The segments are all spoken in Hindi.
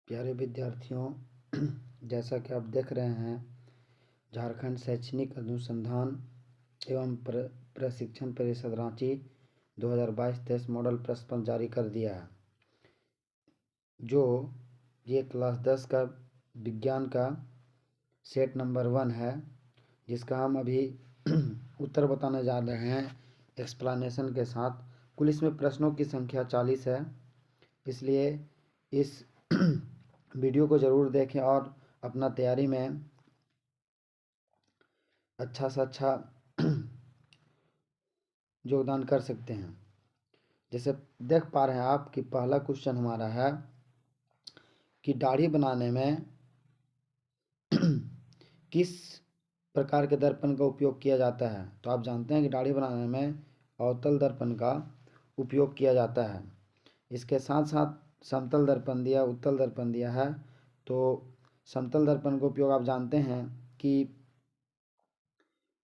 प्यारे विद्यार्थियों, जैसा कि आप देख रहे हैं, झारखंड शैक्षणिक अनुसंधान एवं प्रशिक्षण परिषद रांची 2022-23 मॉडल प्रश्न पत्र जारी कर दिया है। जो ये क्लास 10 का विज्ञान का सेट नंबर 1 है, जिसका हम अभी उत्तर बताने जा रहे हैं एक्सप्लेनेशन के साथ। कुल इसमें प्रश्नों की संख्या 40 है, इसलिए इस वीडियो को ज़रूर देखें और अपना तैयारी में अच्छा से अच्छा योगदान कर सकते हैं। जैसे देख पा रहे हैं आप कि पहला क्वेश्चन हमारा है कि दाढ़ी बनाने में किस प्रकार के दर्पण का उपयोग किया जाता है। तो आप जानते हैं कि दाढ़ी बनाने में अवतल दर्पण का उपयोग किया जाता है। इसके साथ साथ समतल दर्पण दिया, उत्तल दर्पण दिया है। तो समतल दर्पण का उपयोग आप जानते हैं कि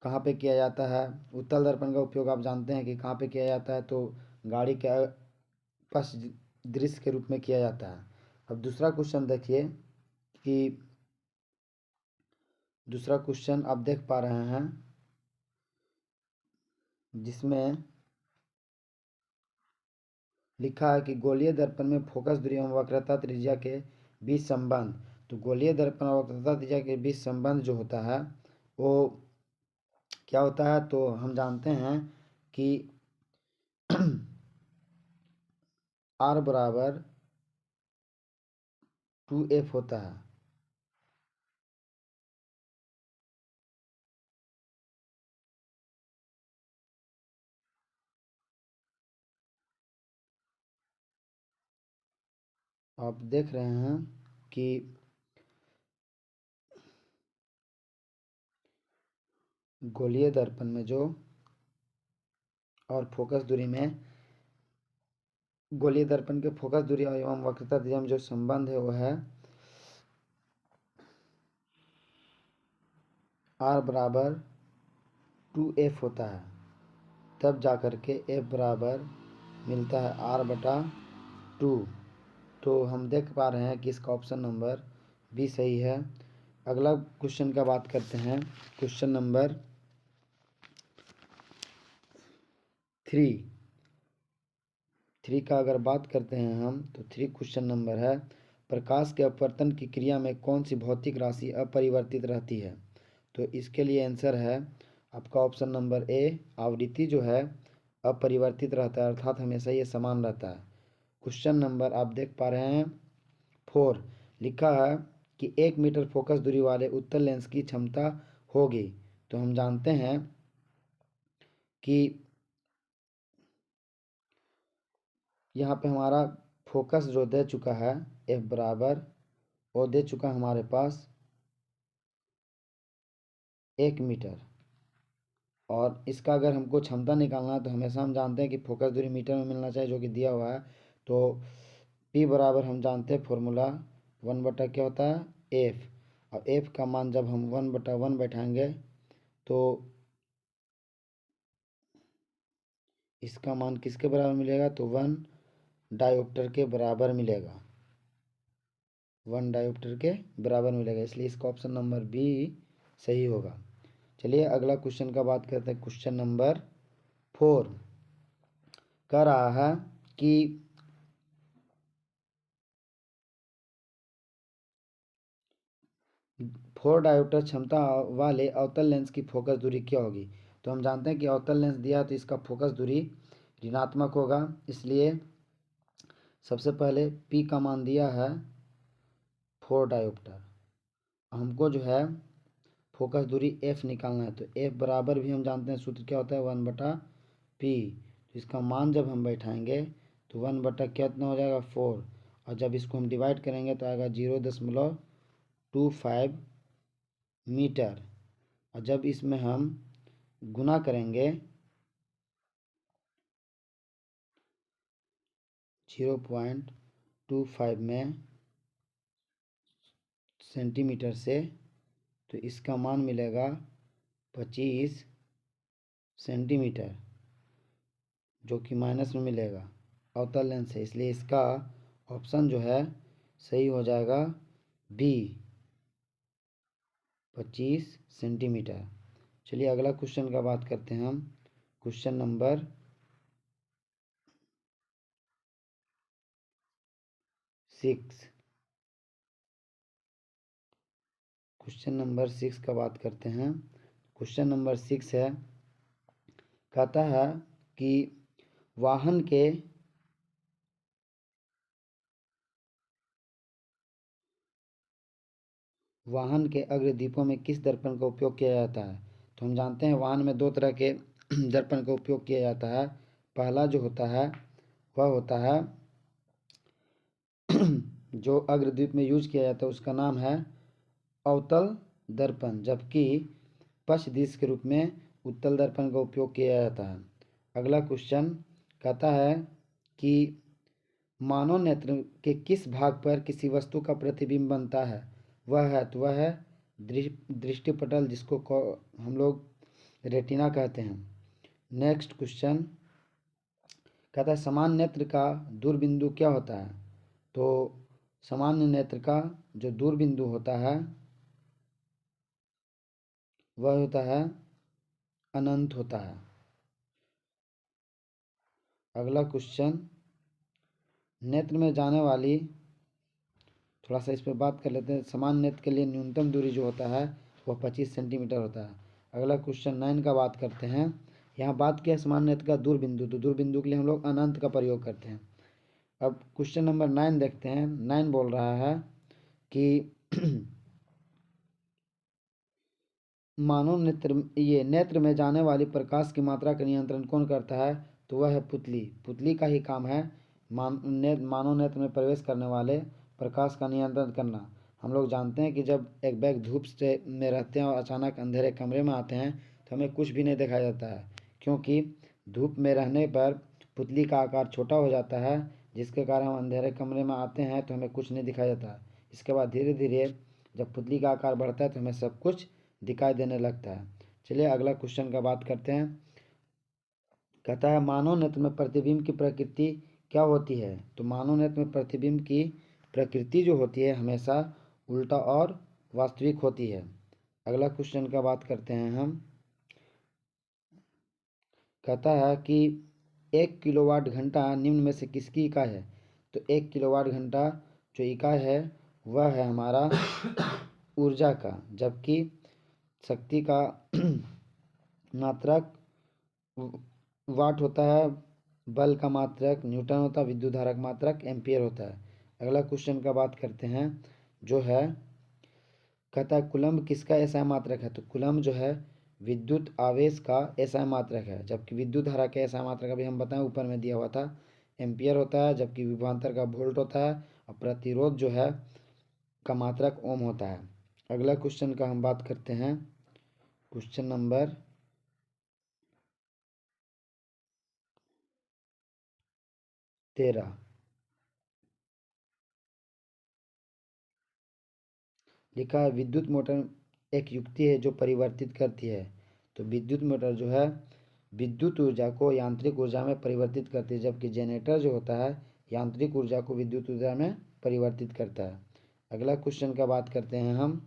कहाँ पे किया जाता है। उत्तल दर्पण का उपयोग आप जानते हैं कि कहाँ पे किया जाता है, तो गाड़ी के पश्च दृश्य के रूप में किया जाता है। अब दूसरा क्वेश्चन देखिए कि दूसरा क्वेश्चन आप देख पा रहे हैं, जिसमें लिखा है कि गोलीय दर्पण में फोकस दूरी एवं वक्रता त्रिज्या के बीच संबंध। तो गोलीय दर्पण और वक्रता त्रिज्या के बीच संबंध जो होता है वो क्या होता है। तो हम जानते हैं कि R बराबर 2F होता है। आप देख रहे हैं कि गोलीय दर्पण में जो और फोकस दूरी में गोलीय दर्पण के फोकस दूरी एवं वक्रता त्रिज्या में जो संबंध है वो है R बराबर 2F होता है। तब जा कर के F बराबर मिलता है R/2। तो हम देख पा रहे हैं कि इसका ऑप्शन नंबर बी सही है। अगला क्वेश्चन का बात करते हैं। क्वेश्चन नंबर 3 का अगर बात करते हैं हम, तो 3 क्वेश्चन नंबर है, प्रकाश के अपवर्तन की क्रिया में कौन सी भौतिक राशि अपरिवर्तित रहती है। तो इसके लिए आंसर है आपका ऑप्शन नंबर ए, आवृत्ति जो है अपरिवर्तित रहता है, अर्थात हमेशा ये समान रहता है। क्वेश्चन नंबर आप देख पा रहे हैं 4, लिखा है कि 1 मीटर फोकस दूरी वाले उत्तल लेंस की क्षमता होगी। तो हम जानते हैं कि यहाँ पे हमारा फोकस जो दे चुका है F बराबर, वो दे चुका है हमारे पास 1 मीटर। और इसका अगर हमको क्षमता निकालना है तो हमेशा हम जानते हैं कि फोकस दूरी मीटर में मिलना चाहिए, जो कि दिया हुआ है। तो P बराबर हम जानते हैं फॉर्मूला 1 बटा क्या होता है F। और F का मान जब हम 1/1 बैठाएंगे तो इसका मान किसके बराबर मिलेगा, तो 1 डायोप्टर के बराबर मिलेगा। 1 डायोप्टर के बराबर मिलेगा, इसलिए इसका ऑप्शन नंबर बी सही होगा। चलिए अगला क्वेश्चन का बात करते हैं। क्वेश्चन नंबर 4 कह रहा है कि फोर डायोप्टर क्षमता वाले अवतल लेंस की फोकस दूरी क्या होगी। तो हम जानते हैं कि अवतल लेंस दिया है तो इसका फोकस दूरी ऋणात्मक होगा, इसलिए सबसे पहले P का मान दिया है 4 डायोप्टर। हमको जो है फोकस दूरी F निकालना है। तो F बराबर भी हम जानते हैं सूत्र क्या होता है 1/P। तो इसका मान जब हम बैठाएंगे तो 1 बटा कितना हो जाएगा 4, और जब इसको हम डिवाइड करेंगे तो आएगा 0.25 मीटर। और जब इसमें हम गुना करेंगे 0.25 में सेंटीमीटर से, तो इसका मान मिलेगा 25 सेंटीमीटर, जो कि माइनस में मिलेगा अवतल लेंस है, इसलिए इसका ऑप्शन जो है सही हो जाएगा बी 25 सेंटीमीटर। चलिए अगला क्वेश्चन का बात करते हैं हम। Question number 6। क्वेश्चन नंबर 6 का बात करते हैं। क्वेश्चन नंबर 6 है, कहता है कि वाहन के अग्रदीपों में किस दर्पण का उपयोग किया जाता है। तो हम जानते हैं वाहन में दो तरह के दर्पण का उपयोग किया जाता है। पहला जो होता है वह होता है जो अग्रदीप में यूज किया जाता है उसका नाम है अवतल दर्पण, जबकि पश्च दिश के रूप में उत्तल दर्पण का उपयोग किया जाता है। अगला क्वेश्चन कहता है कि मानव नेत्र के किस भाग पर किसी वस्तु का प्रतिबिंब बनता है। वह है दृष्टिपटल, जिसको हम लोग रेटिना कहते हैं। नेक्स्ट क्वेश्चन कहता है सामान्य नेत्र का दूरबिंदु क्या होता है। तो सामान्य नेत्र का जो दूरबिंदु होता है वह होता है अनंत होता है। अगला क्वेश्चन, नेत्र में जाने वाली, थोड़ा सा इस पर बात कर लेते हैं। सामान्य नेत्र के लिए न्यूनतम दूरी जो होता है वह 25 सेंटीमीटर होता है। अगला क्वेश्चन 9 का बात करते हैं। यहाँ बात किया सामान्य नेत्र का दूरबिंदु, तो दूरबिंदु के लिए हम लोग अनंत का प्रयोग करते हैं। अब क्वेश्चन नंबर 9 देखते हैं। 9 बोल रहा है कि मानव नेत्र में जाने वाली प्रकाश की मात्रा का नियंत्रण कौन करता है। तो वह है पुतली। पुतली का ही काम है मानव नेत्र में प्रवेश करने वाले प्रकाश का नियंत्रण करना। हम लोग जानते हैं कि जब एक बैग धूप से में रहते हैं और अचानक अंधेरे कमरे में आते हैं तो हमें कुछ भी नहीं दिखाई देता है, क्योंकि धूप में रहने पर पुतली का आकार छोटा हो जाता है, जिसके कारण हम अंधेरे कमरे में आते हैं तो हमें कुछ नहीं दिखाई देता है। इसके बाद धीरे धीरे जब पुतली का आकार बढ़ता है तो हमें सब कुछ दिखाई देने लगता है। चलिए अगला क्वेश्चन का बात करते हैं। कहता है मानव नेत्र में प्रतिबिंब की प्रकृति क्या होती है। तो मानव नेत्र में प्रतिबिंब की प्रकृति जो होती है हमेशा उल्टा और वास्तविक होती है। अगला क्वेश्चन का बात करते हैं हम। कहता है कि 1 किलोवाट घंटा निम्न में से किसकी इकाई है। तो 1 किलोवाट घंटा जो इकाई है वह है हमारा ऊर्जा का, जबकि शक्ति का मात्रक वाट होता है, बल का मात्रक न्यूटन होता है, विद्युत धारा का मात्रक एम्पियर होता है। अगला क्वेश्चन का बात करते हैं जो है, कहता है कूलम्ब किसका एसआई मात्रक है। तो कूलम्ब जो है विद्युत आवेश का एसआई मात्रक है, जबकि विद्युत धारा का एसआई मात्रक अभी हम बताएं ऊपर में दिया हुआ था एम्पियर होता है, जबकि विभवांतर का वोल्ट होता है और प्रतिरोध जो है का मात्रक ओम होता है। अगला क्वेश्चन का हम बात करते हैं। क्वेश्चन नंबर 13 लिखा है विद्युत मोटर एक युक्ति है जो परिवर्तित करती है। तो विद्युत मोटर जो है विद्युत ऊर्जा को यांत्रिक ऊर्जा में परिवर्तित करती है, जबकि जनरेटर जो होता है यांत्रिक ऊर्जा को विद्युत ऊर्जा में परिवर्तित करता है। अगला क्वेश्चन का बात करते हैं हम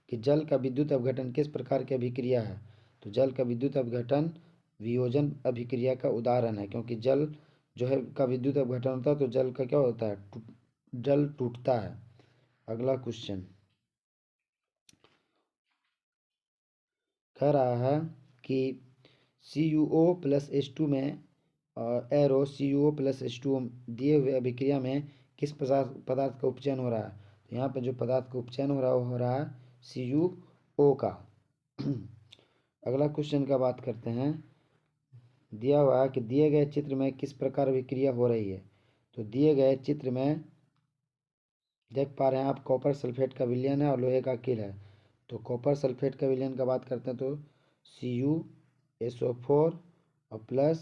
कि जल का विद्युत अपघटन किस प्रकार की अभिक्रिया है। तो जल का विद्युत अपघटन वियोजन अभिक्रिया का उदाहरण है, क्योंकि जल जो है का विद्युत अपघटन होता है तो जल का क्या होता है, जल टूटता है। अगला क्वेश्चन कह रहा है कि CuO+H2 में एरो CuO+H2 दिए हुए अभिक्रिया में किस पदार्थ का उपचयन हो रहा है। तो यहाँ पे जो पदार्थ का उपचयन हो रहा है CuO का। अगला क्वेश्चन का बात करते हैं। दिया हुआ है कि दिए गए चित्र में किस प्रकार अभिक्रिया हो रही है। तो दिए गए चित्र में देख पा रहे हैं आप कॉपर सल्फेट का विलयन है और लोहे का किल है। तो कॉपर सल्फेट का विलयन का बात करते हैं तो CuSO4 और प्लस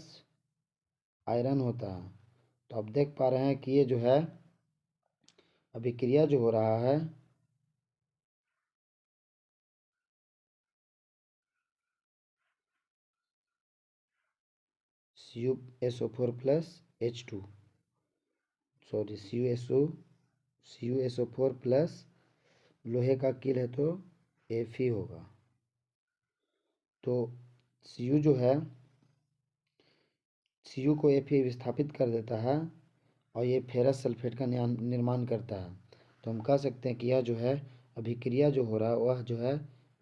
आयरन होता है। तो आप देख पा रहे हैं कि ये जो है अभिक्रिया जो हो रहा है CuSO4 plus H2 sorry CuSO CuSO4 plus लोहे का कील है तो Fe होगा। तो Cu जो है, Cu को Fe विस्थापित कर देता है और ये फेरस सल्फेट का निर्माण करता है। तो हम कह सकते हैं कि यह जो है अभिक्रिया जो हो रहा है वह जो है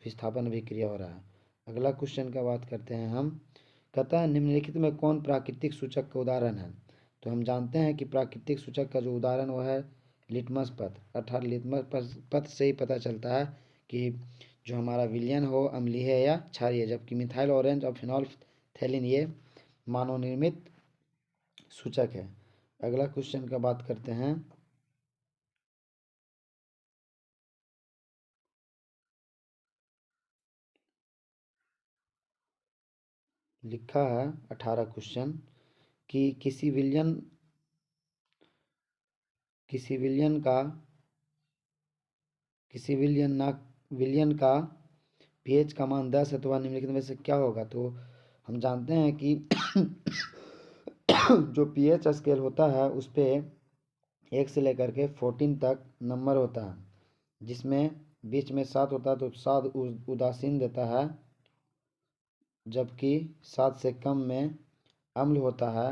विस्थापन अभिक्रिया हो रहा है। अगला क्वेश्चन का बात करते हैं हम। कहता है निम्नलिखित में कौन प्राकृतिक सूचक का उदाहरण है। तो हम जानते हैं कि प्राकृतिक सूचक का जो उदाहरण वह है लिटमस पत्र, अर्थात लिटमस पत्र से ही पता चलता है कि जो हमारा विलयन हो अम्लीय है या क्षारीय, जबकि मिथाइल ऑरेंज और फिनोल्फथैलीन ये मानव निर्मित सूचक है। अगला क्वेश्चन का बात करते हैं। लिखा है 18 क्वेश्चन कि किसी विलयन का पीएच का मान 10 है तो वह निम्नलिखित में से क्या होगा। तो हम जानते हैं कि जो पीएच स्केल होता है उस पे 1 से लेकर के 14 तक नंबर होता है, जिसमें बीच में 7 होता है तो 7 उदासीन देता है, जबकि 7 से कम में अम्ल होता है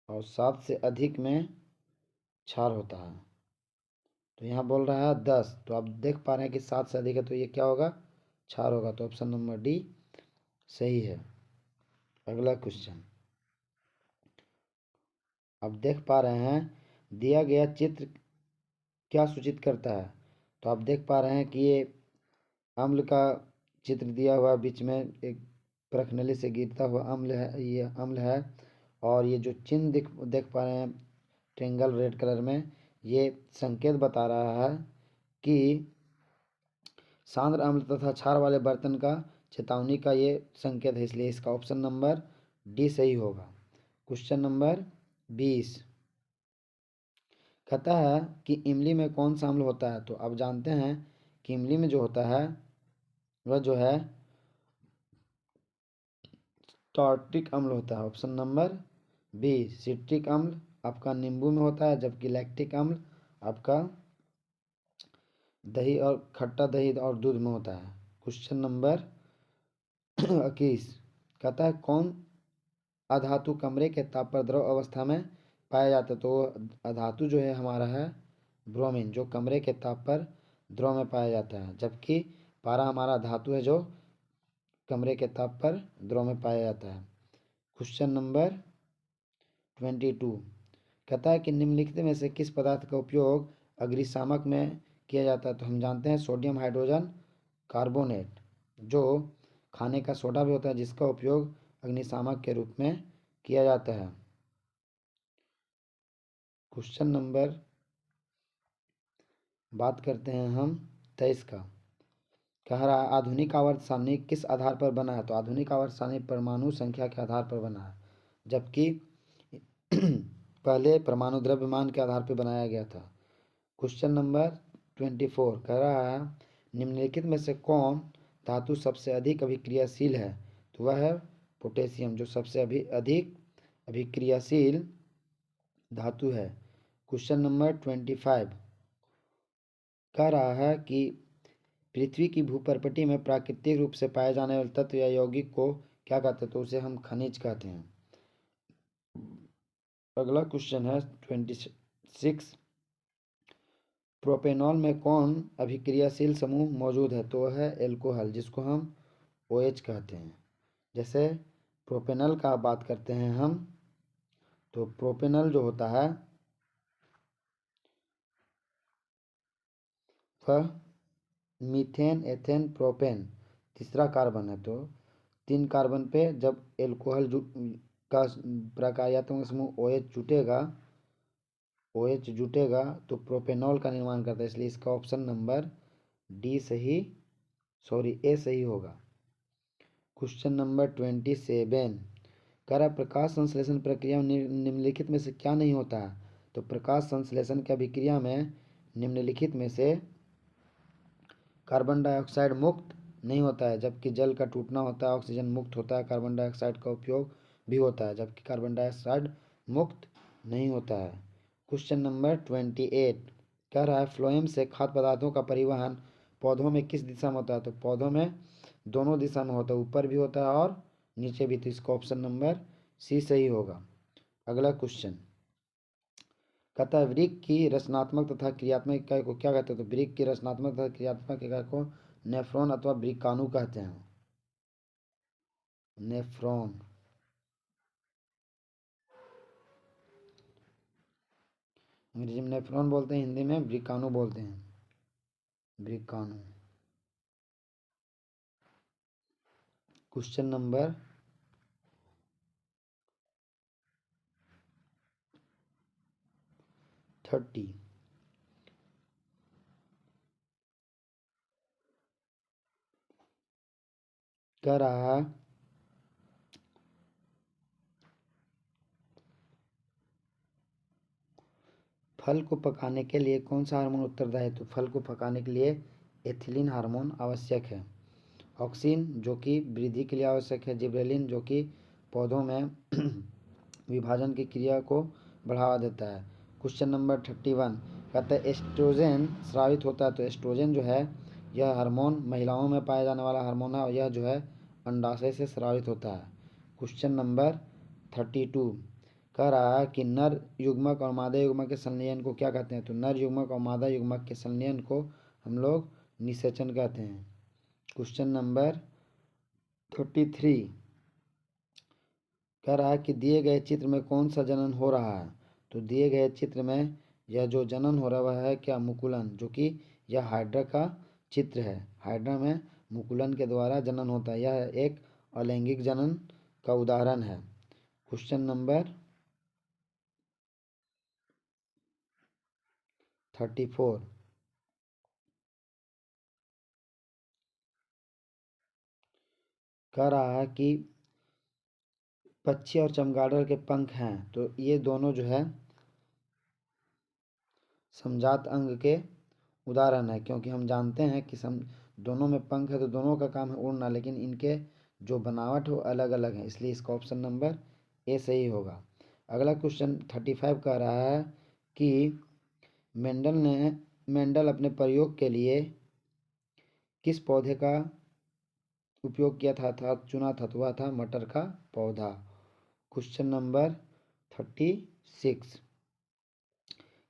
और 7 से अधिक में क्षार होता है। तो यहाँ बोल रहा है 10, तो आप देख पा रहे हैं कि 7 से अधिक है तो ये क्या होगा, क्षार होगा। तो ऑप्शन नंबर डी सही है। अगला क्वेश्चन आप देख पा रहे हैं, दिया गया चित्र क्या सूचित करता है। तो आप देख पा रहे हैं कि ये अम्ल का चित्र दिया हुआ, बीच में एक प्रखनली से गिरता हुआ अम्ल है, ये अम्ल है। और ये जो चिन्ह देख पा रहे हैं ट्रेंगल रेड कलर में, ये संकेत बता रहा है कि सांद्र अम्ल तथा क्षार वाले बर्तन का चेतावनी का ये संकेत है, इसलिए इसका ऑप्शन नंबर डी सही होगा। क्वेश्चन नंबर 20 कहता है कि इमली में कौन सा अम्ल होता है। तो आप जानते हैं कि इमली में जो होता है वह जो है टार्टिक अम्ल होता है। ऑप्शन नंबर बी सिट्रिक अम्ल आपका नींबू में होता है, जबकि लैक्टिक अम्ल आपका दही और खट्टा दही और दूध में होता है। क्वेश्चन नंबर 21 कहता है कौन अधातु कमरे के ताप पर द्रव अवस्था में पाया जाता है। तो अधातु जो है हमारा है ब्रोमीन, जो कमरे के ताप पर द्रव में पाया जाता है, जबकि पारा हमारा धातु है जो कमरे के ताप पर द्रव में पाया जाता है। क्वेश्चन नंबर 22 कहता है कि निम्नलिखित में से किस पदार्थ का उपयोग अग्निशामक में किया जाता है। तो हम जानते हैं सोडियम हाइड्रोजन कार्बोनेट, जो खाने का सोडा भी होता है, जिसका उपयोग अग्निशामक के रूप में किया जाता है। क्वेश्चन नंबर बात करते हैं हम 23 का। कह रहा है आधुनिक आवर्त सारणी किस आधार पर बना है। तो आधुनिक आवर्त सारणी परमाणु संख्या के आधार पर बना है, जबकि पहले परमाणु द्रव्यमान के आधार पर बनाया गया था। क्वेश्चन नंबर 24 कह रहा है निम्नलिखित में से कौन धातु सबसे अधिक अभिक्रियाशील है। तो वह है पोटेशियम, जो सबसे अधिक अभिक्रियाशील धातु है। क्वेश्चन नंबर 25 कह रहा है कि पृथ्वी की भूपर्पटी में प्राकृतिक रूप से पाए जाने वाले तत्व या यौगिक को क्या कहते हैं। तो उसे हम खनिज कहते हैं। अगला क्वेश्चन है 26 प्रोपेनॉल में कौन अभिक्रियाशील समूह मौजूद है। तो वह है एल्कोहल, जिसको हम OH कहते हैं। जैसे प्रोपेनॉल का बात करते हैं हम, तो प्रोपेनॉल जो होता है वह मीथेन एथेन प्रोपेन तीसरा कार्बन है। तो 3 कार्बन पे जब एल्कोहल का प्रकार्यात्मक समूह OH जुटेगा तो प्रोपेनॉल का निर्माण करता है, इसलिए इसका ऑप्शन नंबर ए सही होगा। क्वेश्चन नंबर 27 कह रहा प्रकाश संश्लेषण प्रक्रिया में निम्नलिखित में से क्या नहीं होता है। तो प्रकाश संश्लेषण की अभिक्रिया में निम्नलिखित में से कार्बन डाइऑक्साइड मुक्त नहीं होता है, जबकि जल का टूटना होता है, ऑक्सीजन मुक्त होता है, कार्बन डाइऑक्साइड का उपयोग भी होता है, जबकि कार्बन डाइऑक्साइड मुक्त नहीं होता है। क्वेश्चन नंबर 28 कह रहा है फ्लोएम से खाद्य पदार्थों का परिवहन पौधों में किस दिशा में होता है? तो पौधों में दोनों दिशा में होता है, ऊपर भी होता है और नीचे भी। तो इसका ऑप्शन नंबर सी सही होगा। अगला क्वेश्चन कहता है वृक्क की रचनात्मक तथा क्रियात्मक इकाई को क्या कहते हैं? तो वृक्क की रचनात्मक तथा क्रियात्मक इकाई को नेफ्रॉन अथवा वृक्काणु कहते हैं। नेफ्रॉन, अंग्रेजी में नेफ्रॉन बोलते हैं, हिंदी में वृक्काणु बोलते हैं। वृक्काणु। क्वेश्चन नंबर 30 कह रहा है फल को पकाने के लिए कौन सा हार्मोन उत्तरदायी है? तो फल को पकाने के लिए एथिलीन हार्मोन आवश्यक है। ऑक्सिन जो कि वृद्धि के लिए आवश्यक है। जिबरेलिन जो कि पौधों में विभाजन की क्रिया को बढ़ावा देता है। क्वेश्चन नंबर 31 कहता है एस्ट्रोजन स्रावित होता है। तो एस्ट्रोजन जो है यह हार्मोन महिलाओं में पाया जाने वाला हार्मोन है और यह जो है अंडाशय से स्रावित होता है। क्वेश्चन नंबर 32 कह रहा है कि नर युग्मक और मादा युग्मक के संलयन को क्या कहते हैं? तो नर युग्मक और मादा युग्मक के संलयन को हम लोग निषेचन कहते हैं। क्वेश्चन नंबर 33 कह रहा है कि दिए गए चित्र में कौन सा जनन हो रहा है? तो दिए गए चित्र में यह जो जनन हो रहा है क्या? मुकुलन, जो कि यह हाइड्रा का चित्र है। हाइड्रा में मुकुलन के द्वारा जनन होता है। यह एक अलैंगिक जनन का उदाहरण है। क्वेश्चन नंबर 34 कह रहा है कि पक्षी और चमगादड़ के पंख हैं। तो ये दोनों जो है समजात अंग के उदाहरण है, क्योंकि हम जानते हैं कि दोनों में पंख है तो दोनों का काम है उड़ना, लेकिन इनके जो बनावट है वो अलग अलग है, इसलिए इसका ऑप्शन नंबर ए सही होगा। अगला क्वेश्चन 35 कह रहा है कि मेंडल अपने प्रयोग के लिए किस पौधे का उपयोग किया था चुना था? तो वह था मटर का पौधा। क्वेश्चन नंबर 36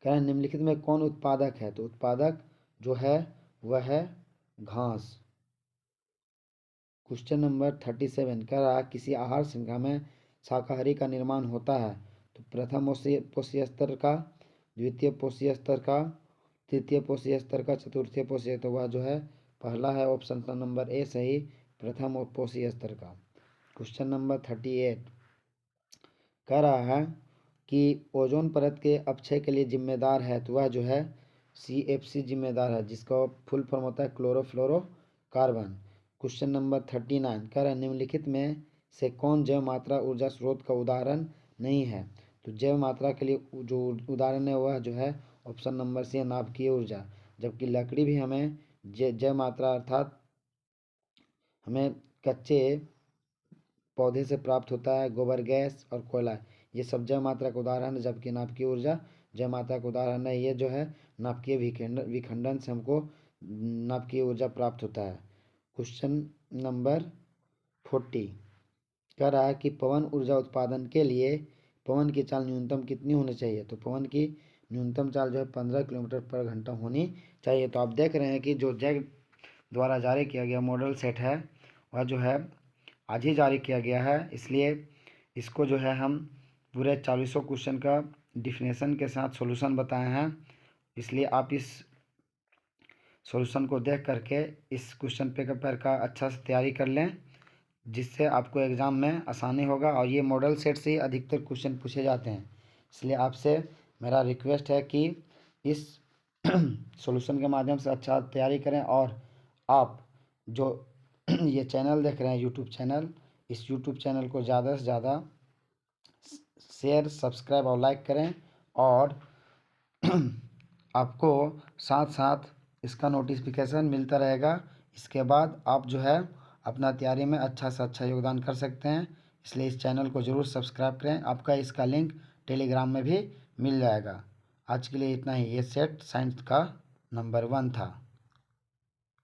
कह रहे हैं निम्नलिखित में कौन उत्पादक है? तो उत्पादक जो है वह है घास। क्वेश्चन नंबर 37 कह रहा है किसी आहार श्रृंखला में शाकाहारी का निर्माण होता है। तो प्रथम पोषीय स्तर का, द्वितीय पोषीय स्तर का, तृतीय पोषीय स्तर का, चतुर्थीय पोषीय, तो वह जो है पहला है, ऑप्शन नंबर ए सही, प्रथम पोषीय स्तर का। क्वेश्चन नंबर 38 कह रहा है कि ओजोन परत के अपक्षय के लिए जिम्मेदार है। तो वह जो है CFC जिम्मेदार है, जिसका फुल फॉर्म होता है क्लोरोफ्लोरोकार्बन। क्वेश्चन नंबर 39 कह रहा है निम्नलिखित में से कौन जैव मात्रा ऊर्जा स्रोत का उदाहरण नहीं है? तो जैव मात्रा के लिए जो उदाहरण है वह जो है ऑप्शन नंबर सी नाभिकीय ऊर्जा। जबकि लकड़ी भी हमें जैव मात्रा अर्थात हमें कच्चे पौधे से प्राप्त होता है। गोबर गैस और कोयला ये सब जैव मात्रा का उदाहरण है, जबकि नाभिकीय ऊर्जा जैव मात्रा का उदाहरण है। ये जो है नाभिकीय विखंडन से हमको नाभिकीय ऊर्जा प्राप्त होता है। क्वेश्चन नंबर 40 कह रहा है कि पवन ऊर्जा उत्पादन के लिए पवन की चाल न्यूनतम कितनी होनी चाहिए? तो पवन की न्यूनतम चाल जो है 15 किलोमीटर पर घंटा होनी चाहिए। तो आप देख रहे हैं कि जो जैक द्वारा जारी किया गया मॉडल सेट है वह जो है आज ही जारी किया गया है, इसलिए इसको जो है हम पूरे 40 क्वेश्चन का डिफिनेशन के साथ सॉल्यूशन बताए हैं। इसलिए आप इस सॉल्यूशन को देख करके इस क्वेश्चन पेपर का अच्छा से तैयारी कर लें, जिससे आपको एग्ज़ाम में आसानी होगा। और ये मॉडल सेट से ही अधिकतर क्वेश्चन पूछे जाते हैं, इसलिए आपसे मेरा रिक्वेस्ट है कि इस सॉल्यूशन के माध्यम से अच्छा तैयारी करें। और आप जो ये चैनल देख रहे हैं यूट्यूब चैनल, इस यूट्यूब चैनल को ज़्यादा से ज़्यादा शेयर, सब्सक्राइब और लाइक करें। और आपको साथ साथ इसका नोटिफिकेशन मिलता रहेगा। इसके बाद आप जो है अपना तैयारी में अच्छा से अच्छा योगदान कर सकते हैं, इसलिए इस चैनल को ज़रूर सब्सक्राइब करें। आपका इसका लिंक टेलीग्राम में भी मिल जाएगा। आज के लिए इतना ही। ये सेट साइंस का नंबर 1 था।